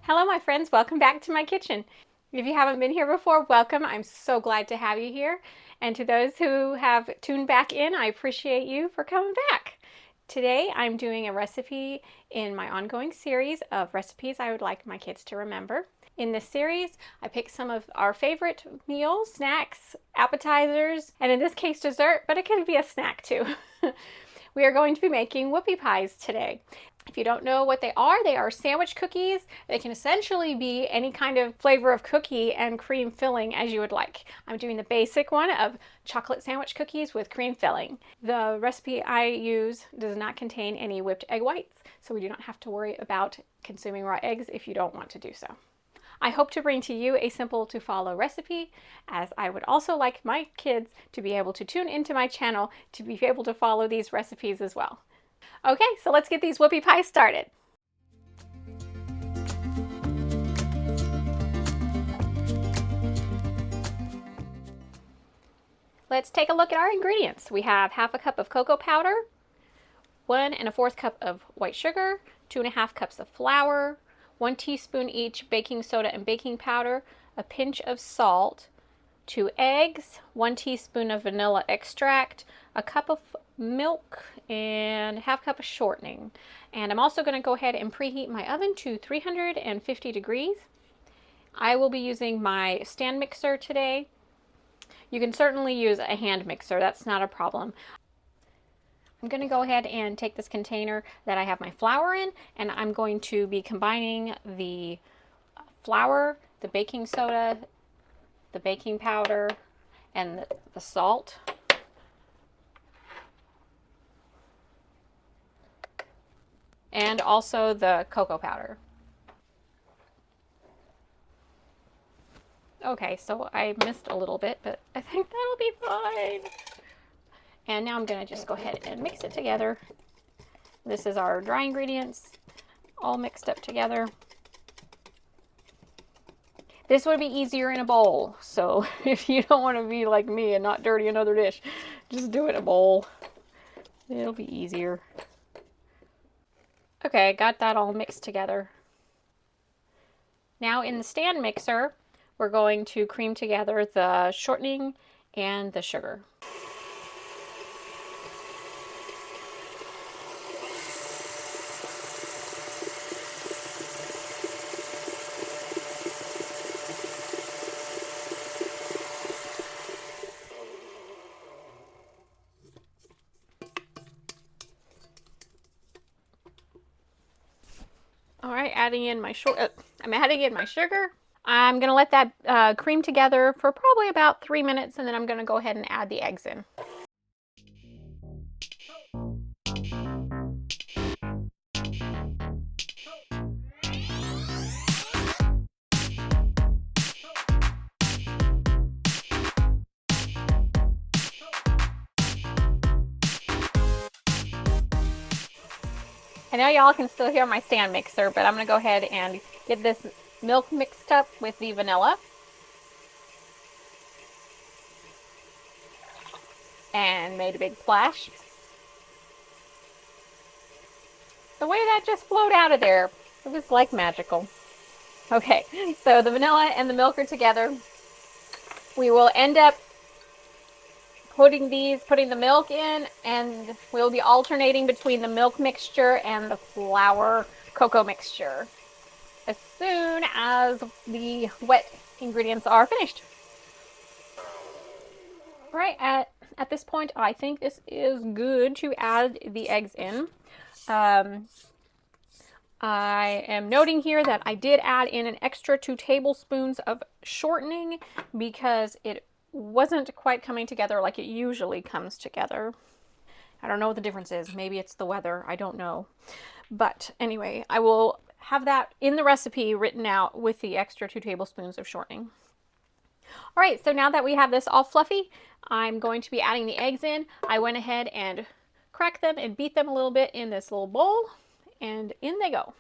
Hello my friends, welcome back to my kitchen. If you haven't been here before, welcome. I'm so glad to have you here. And to those who have tuned back in, I appreciate you for coming back. Today I'm doing a recipe in my ongoing series of recipes I would like my kids to remember. In this series, I pick some of our favorite meals, snacks, appetizers, and in this case dessert, but it can be a snack too. We are going to be making whoopie pies today. If you don't know what they are sandwich cookies. They can essentially be any kind of flavor of cookie and cream filling as you would like. I'm doing the basic one of chocolate sandwich cookies with cream filling. The recipe I use does not contain any whipped egg whites, so we do not have to worry about consuming raw eggs if you don't want to do so. I hope to bring to you a simple to follow recipe, as I would also like my kids to be able to tune into my channel to be able to follow these recipes as well. Okay, so let's get these whoopie pies started. Let's take a look at our ingredients. We have half a cup of cocoa powder, 1 1/4 cup of white sugar, 2 1/2 cups of flour, 1 teaspoon each baking soda and baking powder, a pinch of salt, 2 eggs, 1 teaspoon of vanilla extract, a cup of milk, and 1/2 cup of shortening. And I'm also going to go ahead and preheat my oven to 350 degrees. I will be using my stand mixer today. You can certainly use a hand mixer, that's not a problem. I'm going to go ahead and take this container that I have my flour in, and I'm going to be combining the flour, the baking soda, the baking powder, and the salt. And also the cocoa powder. Okay, so I missed a little bit, but I think that'll be fine. And now I'm going to just go ahead and mix it together. This is our dry ingredients all mixed up together. This would be easier in a bowl, so if you don't want to be like me and not dirty another dish, just do it in a bowl. It'll be easier. Okay, got that all mixed together. Now in the stand mixer, we're going to cream together the shortening and the sugar. All right, I'm adding in my sugar. I'm going to let that cream together for probably about 3 minutes, and then I'm going to go ahead and add the eggs in. I know y'all can still hear my stand mixer, but I'm going to go ahead and get this milk mixed up with the vanilla. And made a big splash. The way that just flowed out of there, it was like magical. Okay, so the vanilla and the milk are together. We will end up putting the milk in, and we'll be alternating between the milk mixture and the flour cocoa mixture as soon as the wet ingredients are finished. All right, at this point, I think this is good to add the eggs in. I am noting here that I did add in an extra 2 tablespoons of shortening because it wasn't quite coming together like it usually comes together. I don't know what the difference is. Maybe it's the weather. I don't know. But anyway, I will have that in the recipe written out with the extra 2 tablespoons of shortening. All right, so now that we have this all fluffy, I'm going to be adding the eggs in. I went ahead and cracked them and beat them a little bit in this little bowl, and in they go.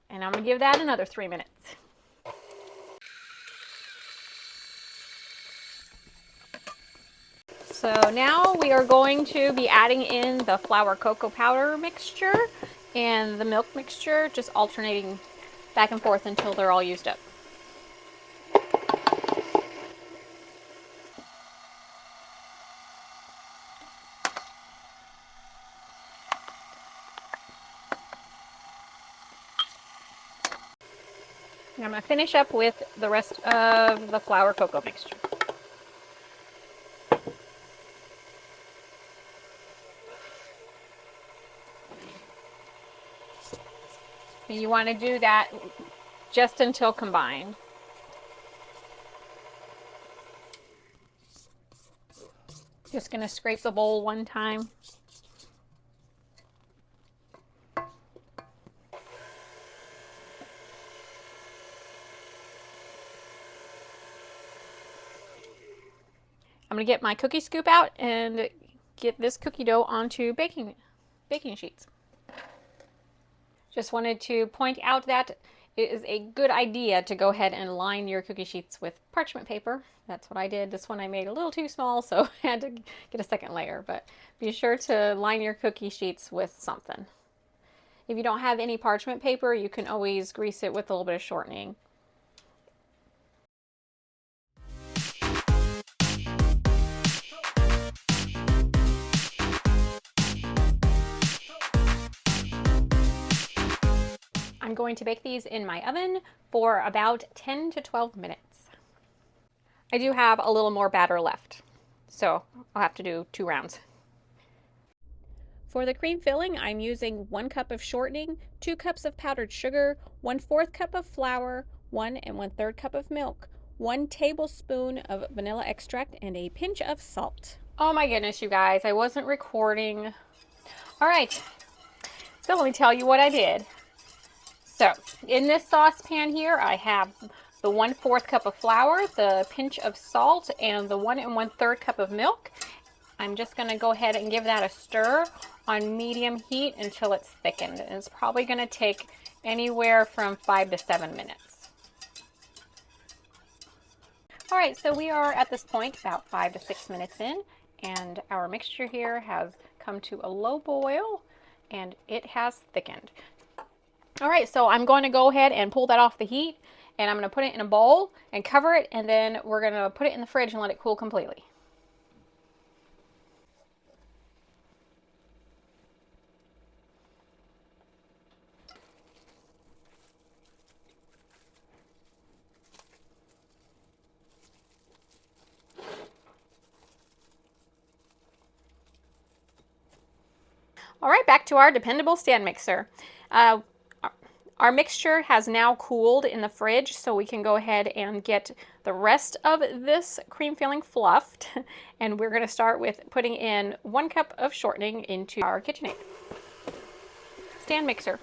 And I'm going to give that another 3 minutes. So now we are going to be adding in the flour cocoa powder mixture, and the milk mixture, just alternating back and forth until they're all used up. And I'm going to finish up with the rest of the flour cocoa mixture. And you want to do that just until combined. Just going to scrape the bowl one time. I'm going to get my cookie scoop out and get this cookie dough onto baking sheets. Just wanted to point out that it is a good idea to go ahead and line your cookie sheets with parchment paper. That's what I did. This one I made a little too small, so I had to get a second layer, but be sure to line your cookie sheets with something. If you don't have any parchment paper, you can always grease it with a little bit of shortening. I'm going to bake these in my oven for about 10 to 12 minutes. I do have a little more batter left, so I'll have to do 2 rounds. For the cream filling, I'm using 1 cup of shortening, 2 cups of powdered sugar, 1/4 cup of flour, 1 1/3 cup of milk, 1 tablespoon of vanilla extract, and a pinch of salt. Oh my goodness, you guys, I wasn't recording. All right, so let me tell you what I did. So in this saucepan here, I have the 1/4 cup of flour, the pinch of salt, and the 1 1/3 cup of milk. I'm just going to go ahead and give that a stir on medium heat until it's thickened. And it's probably going to take anywhere from 5 to 7 minutes. All right, so we are at this point about 5 to 6 minutes in, and our mixture here has come to a low boil and it has thickened. All right, so I'm going to go ahead and pull that off the heat, and I'm going to put it in a bowl and cover it, and then we're going to put it in the fridge and let it cool completely. All right, back to our dependable stand mixer. Our mixture has now cooled in the fridge, so we can go ahead and get the rest of this cream filling fluffed. And we're going to start with putting in 1 cup of shortening into our KitchenAid stand mixer.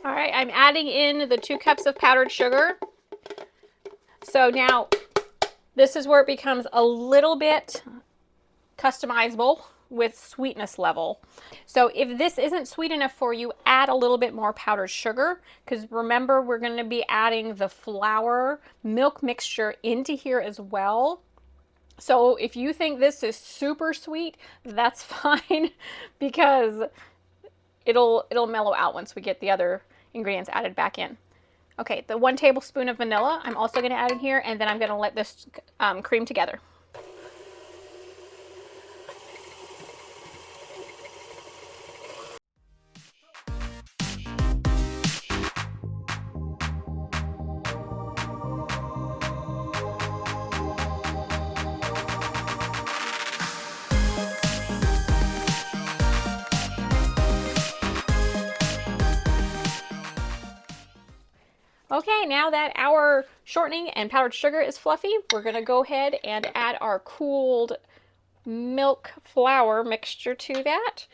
All right, I'm adding in the 2 cups of powdered sugar. So now this is where it becomes a little bit customizable with sweetness level. So if this isn't sweet enough for you, add a little bit more powdered sugar, because remember, we're going to be adding the flour milk mixture into here as well. So if you think this is super sweet, that's fine, because it'll mellow out once we get the other ingredients added back in. Okay, the 1 tablespoon of vanilla I'm also going to add in here, and then I'm going to let this cream together. Okay, now that our shortening and powdered sugar is fluffy, we're going to go ahead and add our cooled milk flour mixture to that.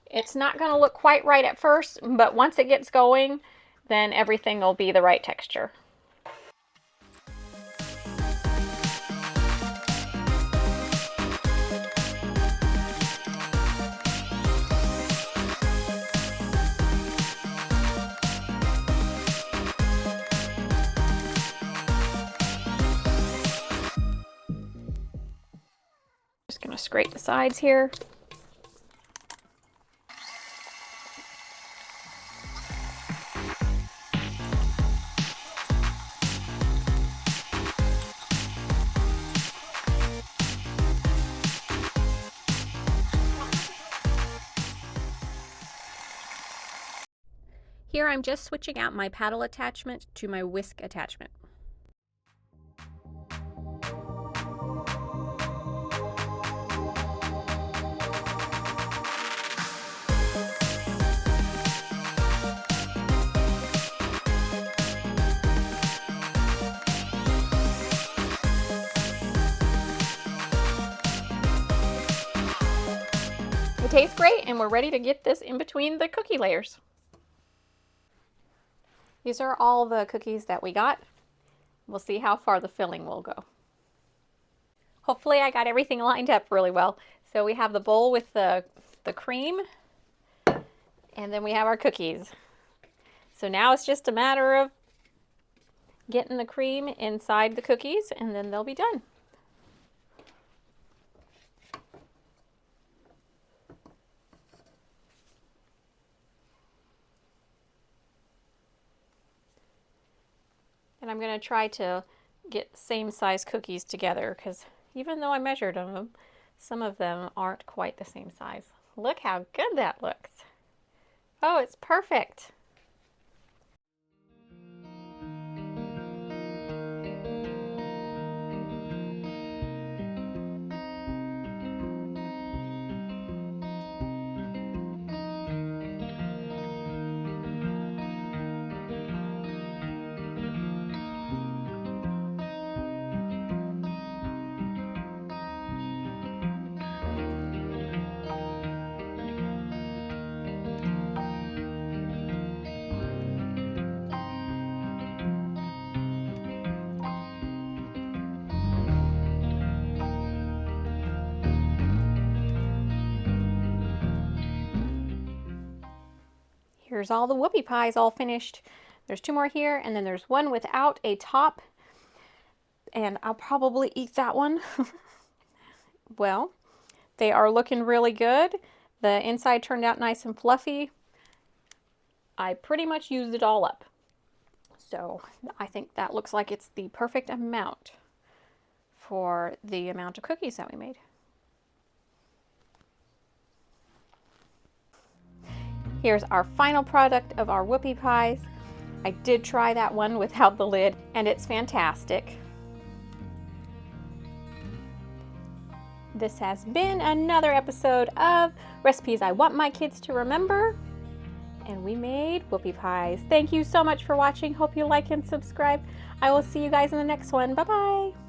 It's not going to look quite right at first, but once it gets going, then everything will be the right texture. Just gonna scrape the sides here. Here I'm just switching out my paddle attachment to my whisk attachment. It tastes great, and we're ready to get this in between the cookie layers. These are all the cookies that we got. We'll see how far the filling will go. Hopefully I got everything lined up really well. So we have the bowl with the cream, and then we have our cookies. So now it's just a matter of getting the cream inside the cookies, and then they'll be done. And I'm going to try to get same size cookies together, because even though I measured them, some of them aren't quite the same size. Look how good that looks. Oh, it's perfect. Here's all the whoopie pies all finished. There's 2 more here, and then there's one without a top, and I'll probably eat that one. Well, they are looking really good. The inside turned out nice and fluffy. I pretty much used it all up. So I think that looks like it's the perfect amount for the amount of cookies that we made. Here's our final product of our whoopie pies. I did try that one without the lid, and it's fantastic. This has been another episode of Recipes I Want My Kids to Remember, and we made whoopie pies. Thank you so much for watching. Hope you like and subscribe. I will see you guys in the next one. Bye-bye.